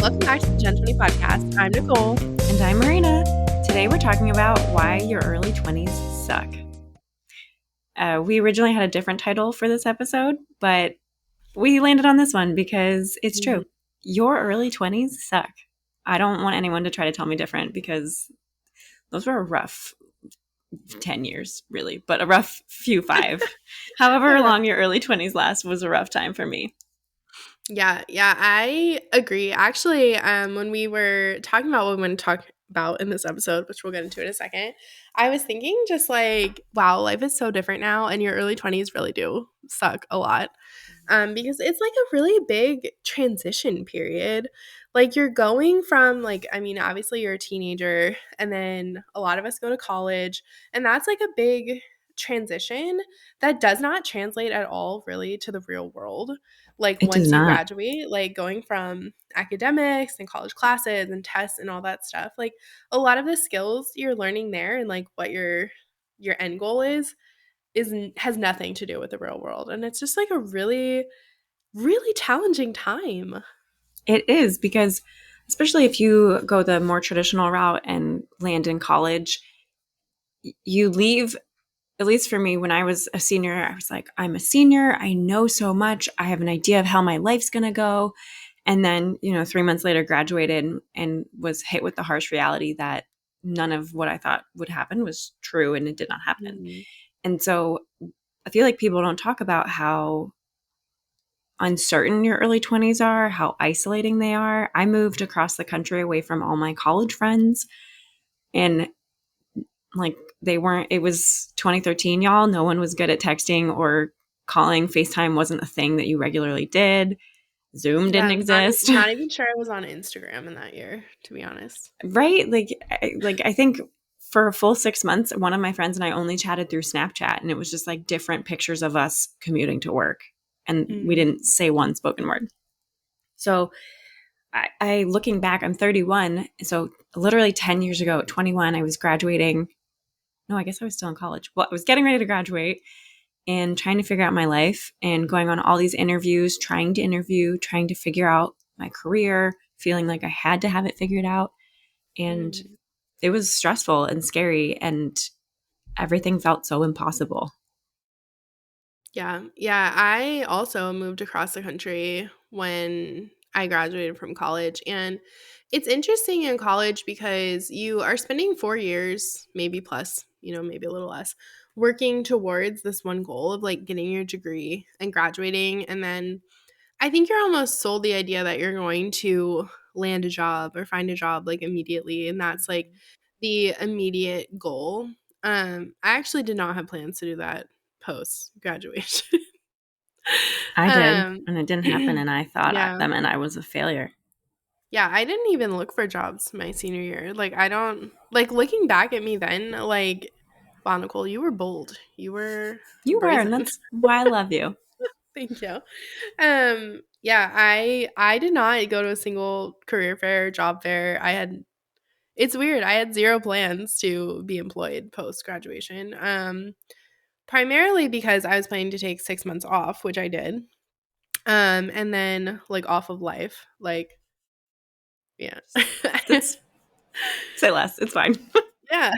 welcome back to the Gen 20 podcast. I'm Nicole. And I'm Marina. Today we're talking about why your early 20s suck. We originally had a different title for this episode, but we landed on this one because it's true. Your early 20s suck. I don't want anyone to try to tell me different because those were a rough 10 years, really, but a rough few 5. However long your early 20s last was a rough time for me. Yeah, I agree. Actually, when we were talking about what we want to talk about in this episode, which we'll get into in a second, I was thinking just like, wow, life is so different now, and your early 20s really do suck a lot. Because it's like a really big transition period. Like you're going from obviously you're a teenager, and then a lot of us go to college, and that's like a big transition that does not translate at all really to the real world. Like It does once you not. graduate, like going from academics and college classes and tests and all that stuff, like a lot of the skills you're learning there and like what your end goal is has nothing to do with the real world. And it's just like a really, really challenging time. It is because, especially if you go the more traditional route and land in college, you leave. At least for me, when I was a senior, I was like, I'm a senior. I know so much. I have an idea of how my life's going to go. And then, 3 months later, graduated and was hit with the harsh reality that none of what I thought would happen was true, and it did not happen. Mm-hmm. And so I feel like people don't talk about how uncertain your early 20s are, how isolating they are. I moved across the country away from all my college friends, and like it was 2013, y'all. No one was good at texting or calling. FaceTime wasn't a thing that you regularly did. Zoom didn't exist. Not even sure I was on Instagram in that year, to be honest. Right? I think for a full 6 months, one of my friends and I only chatted through Snapchat, and it was just like different pictures of us commuting to work. And we didn't say one spoken word. So I looking back, I'm 31. So literally 10 years ago at 21, I was graduating. No, I guess I was still in college. Well, I was getting ready to graduate and trying to figure out my life and going on all these interviews, trying to figure out my career, feeling like I had to have it figured out. And it was stressful and scary, and everything felt so impossible. Yeah. I also moved across the country when I graduated from college. And it's interesting in college because you are spending 4 years, maybe plus, maybe a little less, working towards this one goal of like getting your degree and graduating. And then I think you're almost sold the idea that you're going to land a job or find a job like immediately. And that's like the immediate goal. I actually did not have plans to do that post graduation. I did, and it didn't happen, and I thought Yeah. them, and I was a failure. Yeah, I didn't even look for jobs my senior year. Like, I don't, like, looking back at me then, like, wow, Nicole, you were bold. You were brazen. And that's why I love you. Thank you. Yeah, I did not go to a single career fair, job fair. It's weird. I had zero plans to be employed post graduation. Primarily because I was planning to take 6 months off, which I did. And then like off of life, like, yeah. Say less. It's fine. Yeah.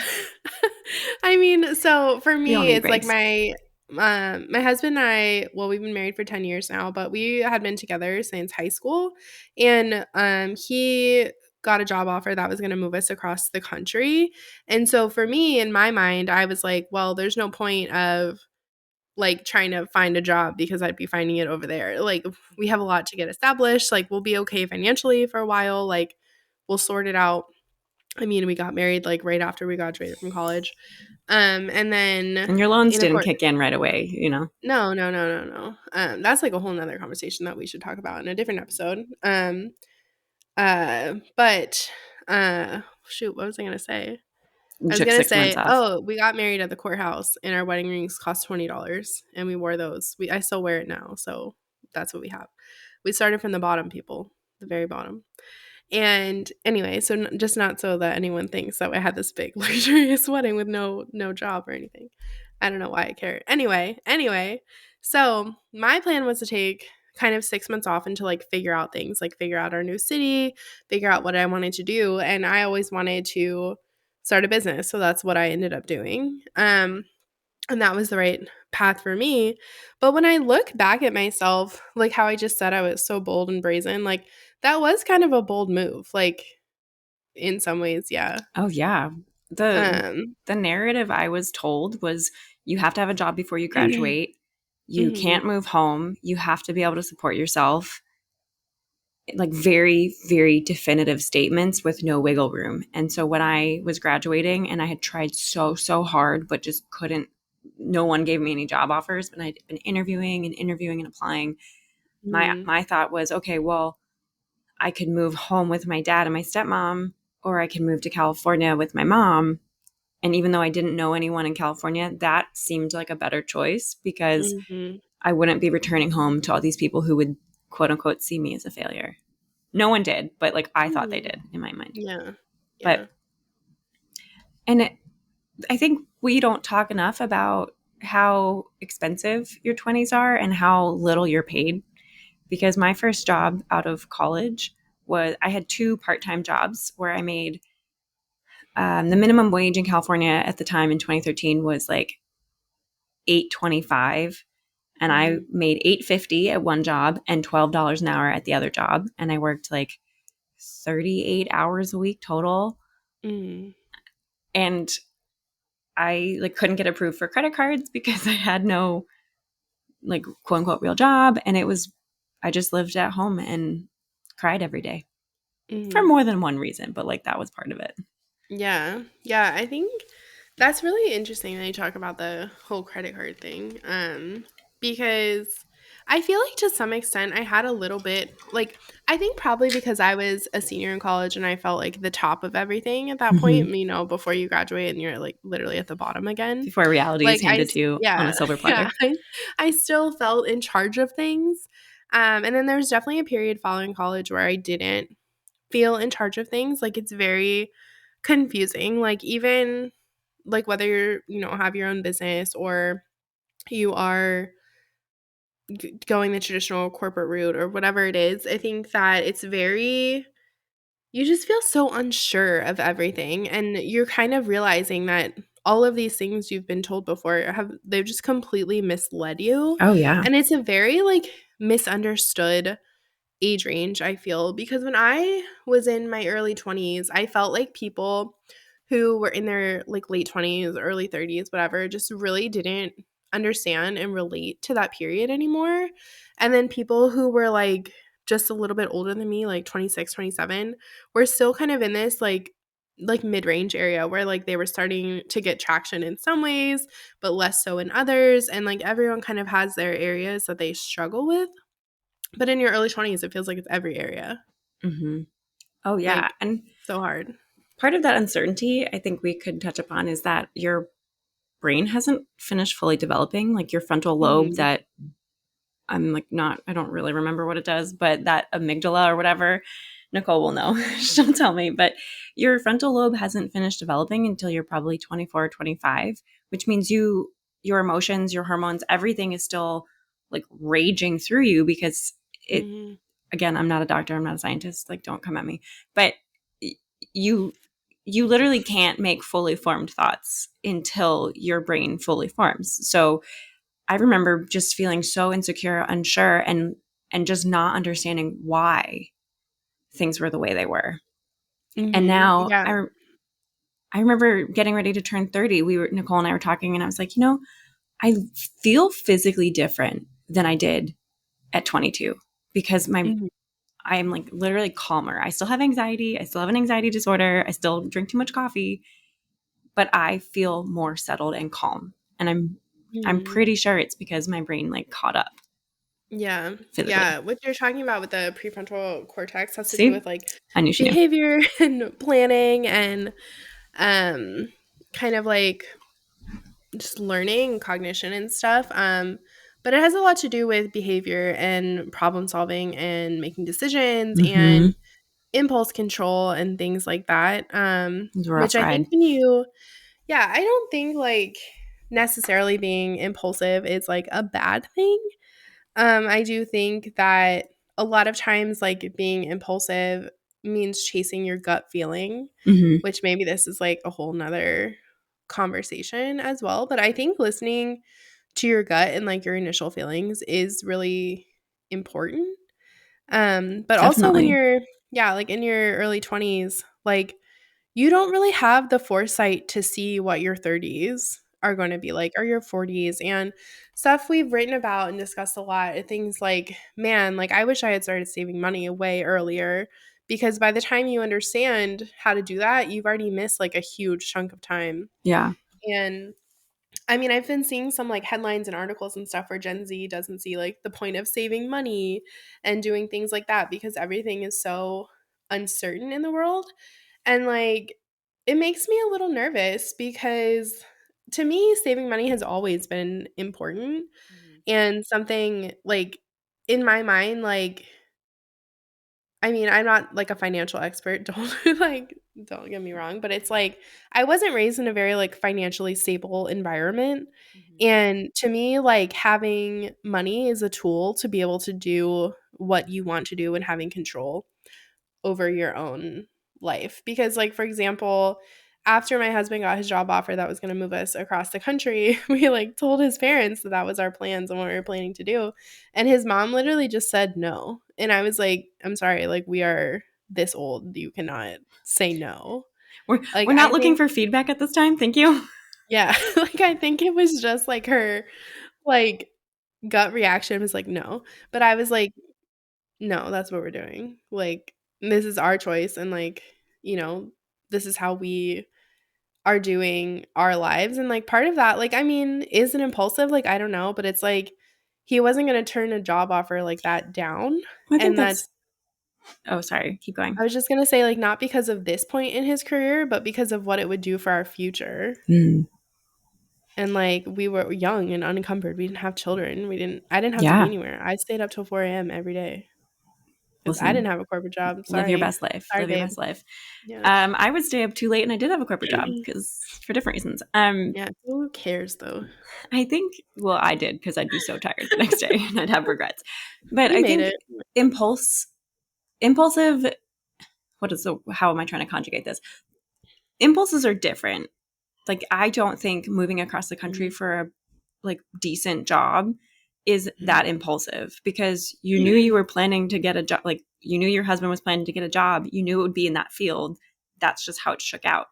I mean, so for me, it's breaks. like my husband and I, well, we've been married for 10 years now, but we had been together since high school. And he got a job offer that was going to move us across the country. And so for me, in my mind, I was like, well, there's no point of like trying to find a job because I'd be finding it over there. Like we have a lot to get established. Like we'll be okay financially for a while. Like we'll sort it out. I mean, we got married like right after we graduated from college. And then And your loans didn't kick in right away, No. That's like a whole nother conversation that we should talk about in a different episode. But shoot, what was I gonna say? I was gonna say, we got married at the courthouse, and our wedding rings cost $20, and we wore those. I still wear it now, so that's what we have. We started from the bottom, people, the very bottom. And anyway, so just not so that anyone thinks that I had this big luxurious wedding with no job or anything. I don't know why I care. Anyway, so my plan was to take kind of 6 months off and to, like, figure out things, like, figure out our new city, figure out what I wanted to do, and I always wanted to start a business, so that's what I ended up doing, and that was the right path for me, but when I look back at myself, like how I just said I was so bold and brazen, like, that was kind of a bold move, like, in some ways, yeah. Oh yeah. The Um the narrative I was told was you have to have a job before you graduate. You Mhm, can't move home. You have to be able to support yourself. Like very, very definitive statements with no wiggle room. And so when I was graduating and I had tried so, so hard, but just couldn't, no one gave me any job offers, but I'd been interviewing and interviewing and applying. My mhm, my thought was, okay, well, I could move home with my dad and my stepmom, or I could move to California with my mom. And even though I didn't know anyone in California, that seemed like a better choice because mhm, I wouldn't be returning home to all these people who would quote unquote see me as a failure. No one did, but like I thought they mhm. did in my mind. Yeah, But yeah. and it, I think we don't talk enough about how expensive your 20s are and how little you're paid because my first job out of college was I had two part-time jobs where I made the minimum wage in California at the time in 2013 was like 8.25 and I Mhm, made 8.50 at one job and $12 an hour at the other job and I worked like 38 hours a week total mhm, and I like couldn't get approved for credit cards because I had no like quote unquote real job and it was I just lived at home and cried every day for mhm. more than one reason but like that was part of it. Yeah, yeah, I think that's really interesting that you talk about the whole credit card thing, because I feel like to some extent I had a little bit like, I think probably because I was a senior in college and I felt like the top of everything at that point, Mm-hmm. before you graduate and you're, like, literally at the bottom again. Before reality is Like, I handed s to you on yeah, a silver yeah, platter. I still felt in charge of things, and then there's definitely a period following college where I didn't feel in charge of things, like, it's very confusing, like, even, like, whether you're have your own business or you are going the traditional corporate route or whatever it is, I think that it's very you just feel so unsure of everything, and you're kind of realizing that all of these things you've been told before they've just completely misled you, Oh yeah. and it's a very, like, misunderstood age range, I feel, because when I was in my early 20s, I felt like people who were in their, like, late 20s, early 30s, whatever, just really didn't understand and relate to that period anymore. And then people who were, like, just a little bit older than me, like 26, 27, were still kind of in this, like mid-range area where, like, they were starting to get traction in some ways, but less so in others, and, like, everyone kind of has their areas that they struggle with. But in your early 20s, it feels like it's every area. Mm-hmm. Oh yeah. Like, And so hard. part of that uncertainty I think we could touch upon is that your brain hasn't finished fully developing like your frontal lobe Mhm, that I'm like not I don't really remember what it does, but that amygdala or whatever, Nicole will know. She'll tell me. But your frontal lobe hasn't finished developing until you're probably 24 or 25, which means your emotions, your hormones, everything is still like raging through you because it mhm, again, I'm not a doctor, I'm not a scientist, like don't come at me. But you you literally can't make fully formed thoughts until your brain fully forms. So I remember just feeling so insecure, unsure, and just not understanding why things were the way they were. And mhm, now yeah, I remember getting ready to turn 30. We were Nicole and I were talking, and I was like, you know, I feel physically different than I did at 22 because my mhm, I'm like literally calmer. I still have anxiety. I still have an anxiety disorder. I still drink too much coffee, but I feel more settled and calm. And I'm mhm. pretty sure it's because my brain like caught up Yeah, physically. yeah, what you're talking about with the prefrontal cortex has to do See? with, like, I knew she knew. behavior and planning and, um, kind of, like, just learning, cognition and stuff, but it has a lot to do with behavior and problem solving and making decisions Mm-hmm. and impulse control and things like that, It was a which rough I think ride. when you yeah, I don't think, like, necessarily being impulsive is, like, a bad thing, I do think that a lot of times, like, being impulsive means chasing your gut feeling, Hmm. which maybe this is, like, a whole 'nother conversation as well, but I think listening to your gut and, like, your initial feelings is really important. But also when Definitely. you're yeah, like, in your early 20s, like, you don't really have the foresight to see what your 30s are gonna be like, or your 40s, and stuff we've written about and discussed a lot, things like, man, like, I wish I had started saving money way earlier, because by the time you understand how to do that, you've already missed, like, a huge chunk of time. Yeah. And I mean, I've been seeing some, like, headlines and articles and stuff where Gen Z doesn't see, like, the point of saving money and doing things like that because everything is so uncertain in the world, and, like, it makes me a little nervous because to me, saving money has always been important Mhm. and something, like, in my mind, like, I mean, I'm not, like, a financial expert, don't get me wrong, but it's like, I wasn't raised in a very, like, financially stable environment, Mhm. and to me, like, having money is a tool to be able to do what you want to do and having control over your own life. Because, like, for example, after my husband got his job offer that was gonna move us across the country, we, like, told his parents that that was our plans and what we were planning to do, and his mom literally just said no, and I was like, "I'm sorry, like, we are this old, you cannot say no." We're Like, we're not I looking think for feedback at this time. Thank you. yeah, like, I think it was just, like, her, like, gut reaction was like, "No," but I was like, no, that's what we're doing. Like, this is our choice and, like, you know, this is how we are doing our lives, and, like, part of that, like, I mean, is it impulsive? Like, I don't know, but it's like, he wasn't gonna turn a job offer like that down, I think and that's. that's Oh, sorry. Keep going. I was just gonna say, like, not because of this point in his career, but because of what it would do for our future, Mm. and, like, we were young and unencumbered, we didn't have children, I didn't have to be Yeah. anywhere. I stayed up till 4 a.m. every day because I didn't Listen, have a corporate job. live your Sorry. best life. Sorry, Live your babe. best life. Yeah. I would stay up too late, and I did have a corporate job because for different reasons. Yeah, who cares though? I think, well, I did because I'd be so tired the next day and I'd have regrets. But You I made think it. impulsive, how am I trying to conjugate this? Impulses are different. Like, I don't think moving across the country Mhm, for a like decent job is mhm. that impulsive because you knew you were planning to get a job. Like, you knew your husband was planning to get a job. You knew it would be in that field. That's just how it shook out.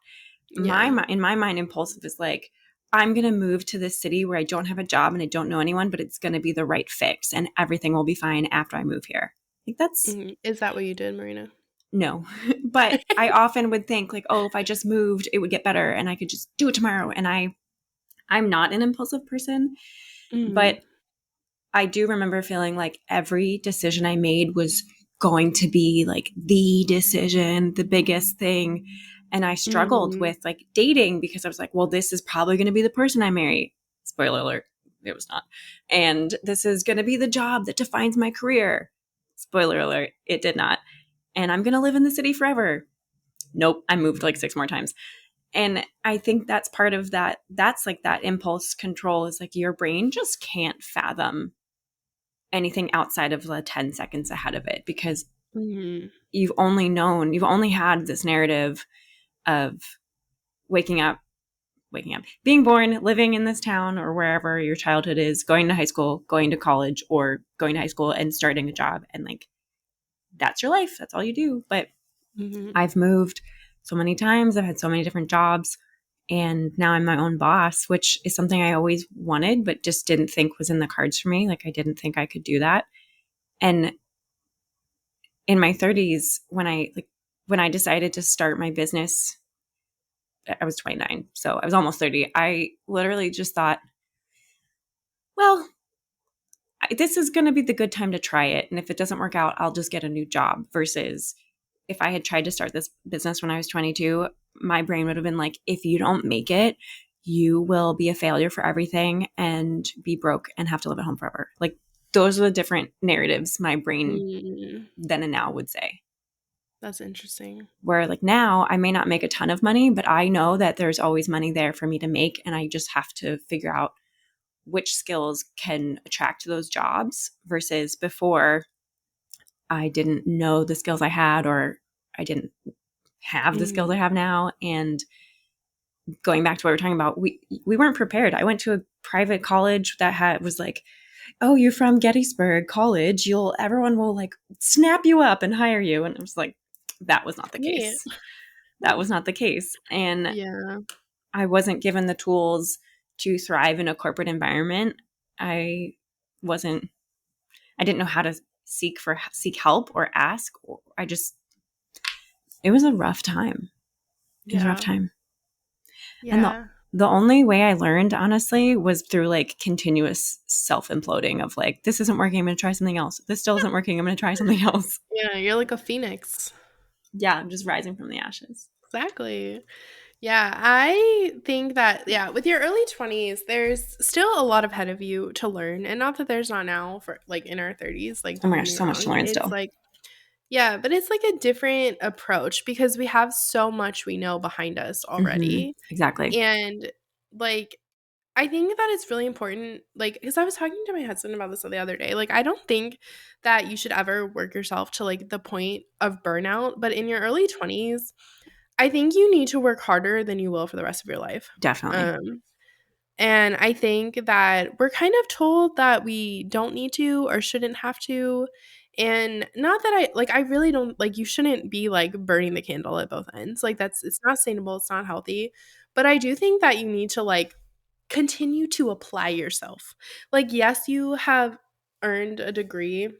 Yeah. In my mind, impulsive is like, I'm going to move to this city where I don't have a job and I don't know anyone, but it's going to be the right fix and everything will be fine after I move here. Like, that's Mhm. Is that what you did, Marina? no. But I often would think like, oh, if I just moved, it would get better and I could just do it tomorrow. And I'm not an impulsive person, but Mhm, I do remember feeling like every decision I made was going to be like the decision, the biggest thing. And I struggled mhm, with like dating because I was like, well, this is probably going to be the person I marry. Spoiler alert, it was not. And this is going to be the job that defines my career. Spoiler alert, it did not. And I'm going to live in the city forever. Nope, I moved like 6 more times. And I think that's part of that. That's like that impulse control is like your brain just can't fathom anything outside of the 10 seconds ahead of it because mhm, you've only had this narrative of waking up, being born, living in this town or wherever your childhood is, going to high school, going to college, or going to high school and starting a job. And like, that's your life. That's all you do. But mhm, I've moved so many times. I've had so many different jobs. And now I'm my own boss, which is something I always wanted, but just didn't think was in the cards for me. Like, I didn't think I could do that. And in my 30s, when I decided to start my business, I was 29, so I was almost 30. I literally just thought, well, this is going to be the good time to try it, and if it doesn't work out, I'll just get a new job. Versus if I had tried to start this business when I was 22, my brain would have been like, if you don't make it, you will be a failure for everything and be broke and have to live at home forever. Like, those are the different narratives my brain mhm. then and now would say. That's interesting. Where like now I may not make a ton of money, but I know that there's always money there for me to make. And I just have to figure out which skills can attract those jobs versus before I didn't know the skills I had, or I didn't have the skills I Mhm. have now. And going back to what we were talking about, we weren't prepared. I went to a private college that was like, oh, you're from Gettysburg College, you'll everyone will like snap you up and hire you. And I was like, that was not the Sweet. case. That was not the case. And Yeah. I wasn't given the tools to thrive in a corporate environment. I wasn't I didn't know how to seek help or ask. I just it was a rough time. It was a rough Yeah. time. And Yeah. the only way I learned, honestly, was through like continuous self imploding of like, this isn't working. I'm going to try something else. This still isn't working. I'm going to try something else. Yeah, you're like a phoenix. Yeah, I'm just rising from the ashes. Exactly. Yeah, I think that, yeah, with your early 20s, there's still a lot ahead of you to learn. And not that there's not now for like in our 30s, like Oh don't my get gosh, me so much to wrong. learn It's still. like, yeah, but it's like a different approach because we have so much we know behind us already. Exactly. And like, I think that it's really important, like, because I was talking to my husband about this the other day. Like, I don't think that you should ever work yourself to like the point of burnout, but in your early 20s, I think you need to work harder than you will for the rest of your life. Definitely. Um, and I think that we're kind of told that we don't need to or shouldn't have to. And not that I really don't like, you shouldn't be like burning the candle at both ends. Like, it's not sustainable, it's not healthy. But I do think that you need to like continue to apply yourself. Like, yes, you have earned a degree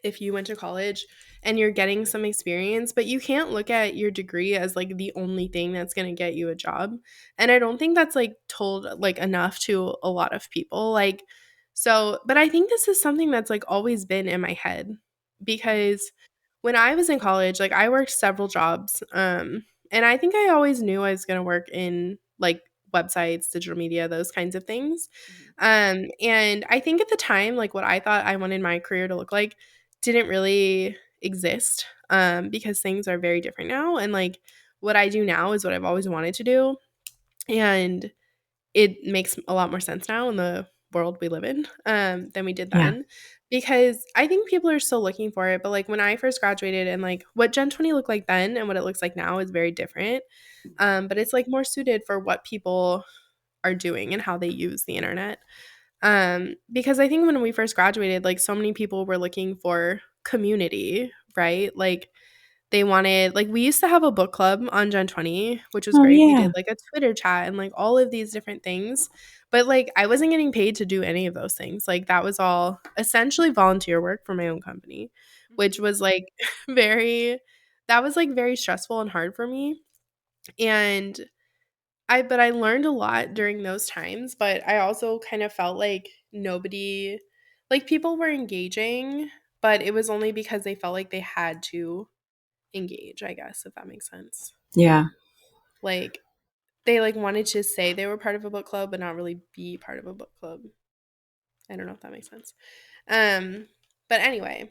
if you went to college and you're getting some experience, but you can't look at your degree as like the only thing that's going to get you a job. And I don't think that's like told like enough to a lot of people. Like, so, but I think this is something that's like always been in my head because when I was in college, like I worked several jobs. And I think I always knew I was going to work in like websites, digital media, those kinds of things. And I think at the time, like what I thought I wanted my career to look like didn't really exist because things are very different now. And like what I do now is what I've always wanted to do. And it makes a lot more sense now in the world we live in than we did Yeah. then because I think people are still looking for it. But like when I first graduated and like what Gen 20 looked like then and what it looks like now is very different. But it's like more suited for what people are doing and how they use the internet. Because I think when we first graduated, like so many people were looking for community, right? Like they wanted like we used to have a book club on Gen 20, which was Oh, great. We did yeah. like a Twitter chat and like all of these different things. But like I wasn't getting paid to do any of those things. Like that was all essentially volunteer work for my own company, which was like very that was like very stressful and hard for me. And I learned a lot during those times, but I also kind of felt like nobody like people were engaging, but it was only because they felt like they had to engage, I guess, if that makes sense. Yeah. Like they like wanted to say they were part of a book club but not really be part of a book club. I don't know if that makes sense. Um but anyway,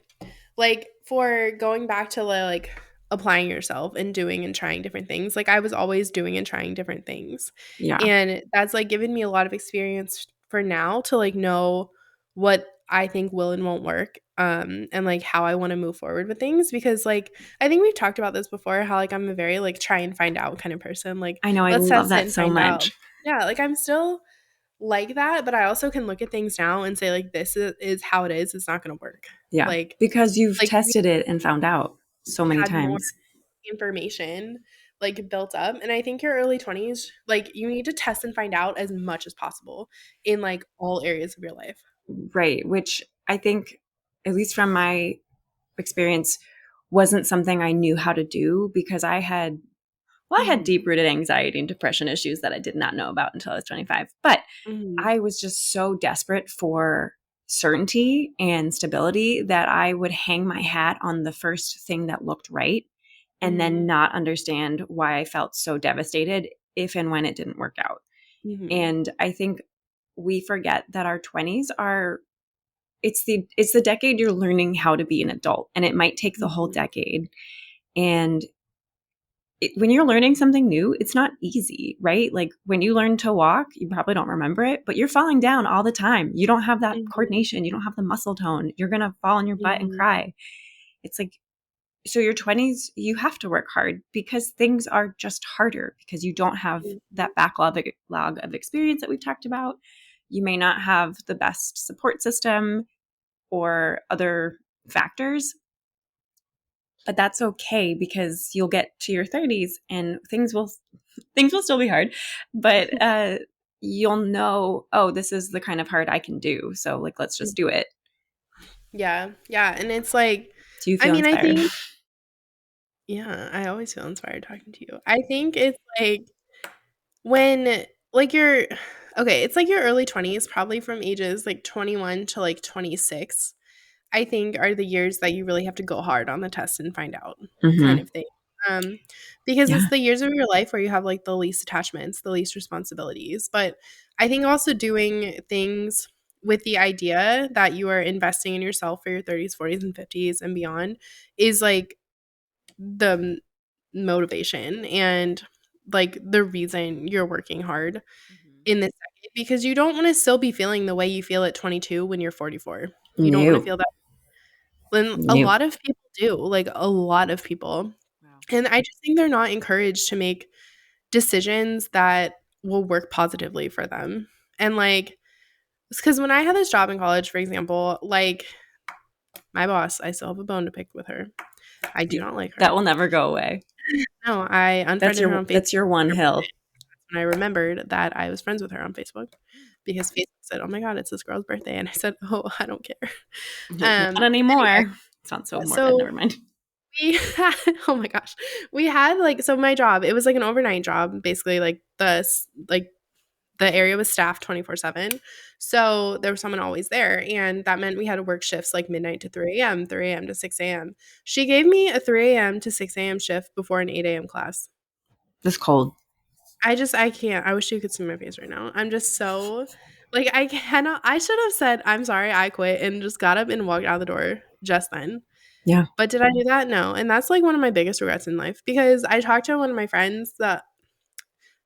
like for going back to like applying yourself and doing and trying different things, like I was always doing and trying different things, Yeah. and that's like given me a lot of experience for now to like know what I think will and won't work, and like how I want to move forward with things because like I think we've talked about this before how like I'm a very like try and find out kind of person, like I know. I let's love test it that and so find out. much. Yeah, like I'm still like that, but I also can look at things now and say like this is how it is. It's not going to work. Yeah. Like Because you've like we tested it and found out so many had more times. information like built up, and I think your early 20s like you need to test and find out as much as possible in like all areas of your life. Right. Which I think, at least from my experience, wasn't something I knew how to do because I had Mhm. deep rooted anxiety and depression issues that I did not know about until I was 25. But Mhm. I was just so desperate for certainty and stability that I would hang my hat on the first thing that looked right and then Mhm. not understand why I felt so devastated if and when it didn't work out. Mhm. And I think we forget that our 20s are it's the decade you're learning how to be an adult, and it might take the whole Mhm. decade. And when you're learning something new, it's not easy, right? Like when you learn to walk, you probably don't remember it, but you're falling down all the time. You don't have that Mhm, coordination, you don't have the muscle tone. You're going to fall on your butt and mhm, cry. It's like, so your 20s, you have to work hard because things are just harder because you don't have mhm. that backlog of experience that we've talked about. You may not have the best support system or other factors, but that's okay because you'll get to your 30s and things will still be hard, but you'll know, oh, this is the kind of hard I can do. So like, let's just do it. Yeah, yeah, and it's like Do you I feel mean, I inspired? think yeah, I always feel inspired talking to you. I think it's like when like you're okay, it's like your early 20s, probably from ages like 21 to like 26, I think are the years that you really have to go hard on the test and find out kind Mm-hmm. of thing. Um, because it's Yeah. the years of your life where you have like the least attachments, the least responsibilities. But I think also doing things with the idea that you are investing in yourself for your 30s, 40s, and 50s and beyond is like the motivation and like the reason you're working hard in this decade because you don't want to still be feeling the way you feel at 22 when you're 44. You don't want to New. feel that when a New. lot of people do, like a lot of people. Wow. And I just think they're not encouraged to make decisions that will work positively for them. And like, because when I had this job in college, for example, like my boss, I still have a bone to pick with her. I do not like her. That will never go away. No, I unfriended her on Facebook That's your one hill. and I remembered that I was friends with her on Facebook because Facebook said, "Oh my god, it's this girl's birthday," and I said, "Oh, I don't care." Like, not Anyway, anymore. Sounds so morbid. so Never mind. we had oh my gosh. We had, like so my job, it was, like, an overnight job, basically, like, the area was staffed 24/7, so there was someone always there, and that meant we had to work shifts, like, midnight to 3 AM, 3 AM to 6 AM. She gave me a 3 AM to 6 AM shift before an 8 AM class. This cold. I can't. I wish you could see my face right now. I'm just so like, I cannot I should have said, "I'm sorry, I quit," and just got up and walked out the door just then. Yeah. But did I do that? No, and that's, like, one of my biggest regrets in life because I talked to one of my friends that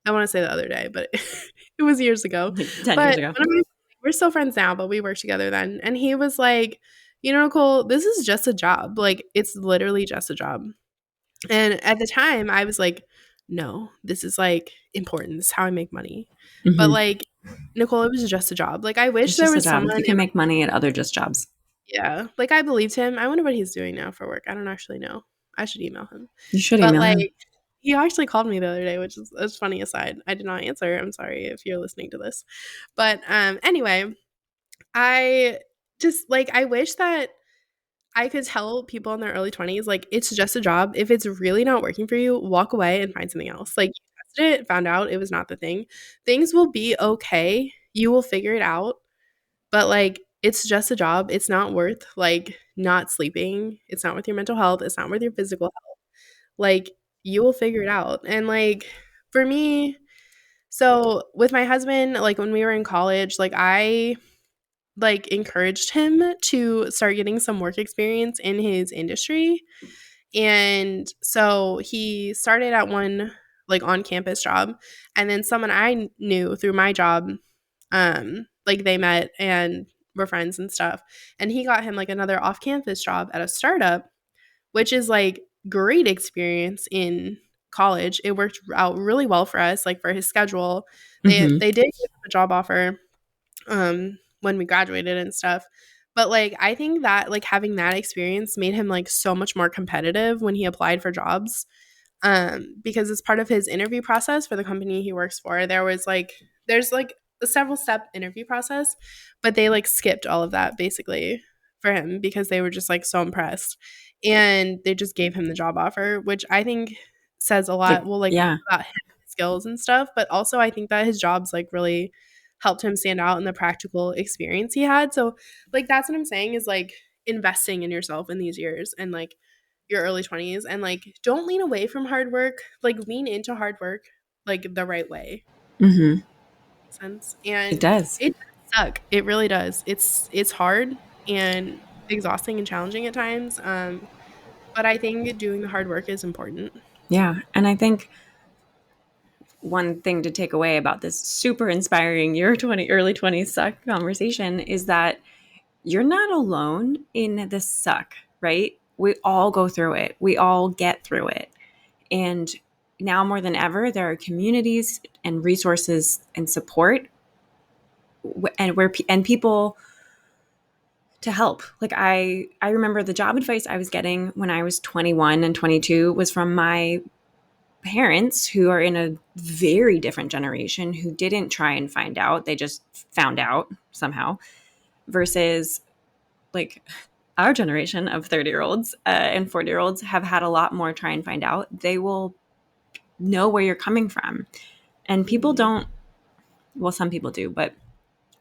I wanna say the other day, but it was years ago. Like 10 years But ago. one of my we're still friends now, but we worked together then, and he was like, "You know, Nicole, this is just a job. Like, it's literally just a job." And at the time, I was like, "No, this is, like, important. This is how I make money." But, Hmm. like, Nicole, it was just a job. Like, I wish It's there just a was job. someone You in can my make money at other just jobs. yeah, like, I believed him. I wonder what he's doing now for work. I don't actually know. I should email him. You should But, email him. like, he actually called me the other day, which is a funny aside. I did not answer. I'm sorry if you're listening to this. But, anyway, I just like, I wish that I could tell people in their early 20s, like, it's just a job. If it's really not working for you, walk away and find something else. Like, you tested it, found out it was not the thing. Things will be okay. You will figure it out. But, like, it's just a job. It's not worth, like, not sleeping. It's not worth your mental health. It's not worth your physical health. Like, you will figure it out. And, like, for me so with my husband, like, when we were in college, like, I like, encouraged him to start getting some work experience in his industry, and so he started at one, like, on-campus job, and then someone I knew through my job, like, they met and were friends and stuff, and he got him, like, another off-campus job at a startup, which is, like, great experience in college. It worked out really well for us, like, for his schedule. Hmm. They did give him a job offer when we graduated and stuff. But like I think that like having that experience made him like so much more competitive when he applied for jobs. Because as part of his interview process for the company he works for, there's like a several step interview process, but they like skipped all of that basically for him because they were just like so impressed. And they just gave him the job offer, which I think says a Like, lot. Well, like yeah. about him, his skills and stuff, but also I think that his jobs like really helped him stand out in the practical experience he had. So, like, that's what I'm saying is like investing in yourself in these years and like your early 20s and like don't lean away from hard work, like lean into hard work like the right way. Hmm. Sense. It And does. it does suck. It really does. It's hard and exhausting and challenging at times. But I think doing the hard work is important. Yeah. And I think one thing to take away about this super inspiring year 20, early 20s suck conversation is that you're not alone in this suck, right? We all go through it. We all get through it. And now more than ever, there are communities and resources and support and people to help. Like I remember the job advice I was getting when I was 21 and 22 was from my parents who are in a very different generation who didn't try and find out. They just found out somehow versus like our generation of 30-year-olds and 40-year-olds have had a lot more try and find out. They will know where you're coming from. And people Mhm. don't, well, some people do, but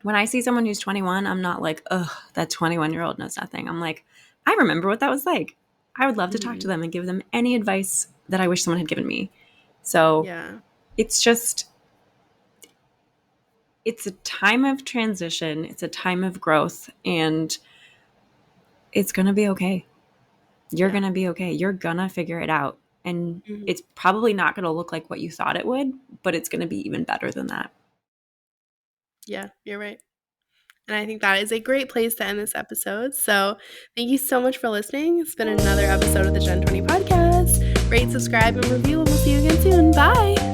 when I see someone who's 21, I'm not like, ugh, that 21-year-old knows nothing. I'm like, I remember what that was like. I would love to talk to Mhm. them and give them any advice that I wish someone had given me. So Yeah. it's just, it's a time of transition, it's a time of growth, and it's going to be okay. You're Yeah. going to be okay. You're going to figure it out. And Mhm. it's probably not going to look like what you thought it would, but it's going to be even better than that. Yeah, you're right. And I think that is a great place to end this episode. So, thank you so much for listening. It's been another episode of the Gen 20 podcast. Rate, subscribe, and review, and we'll see you again soon. Bye.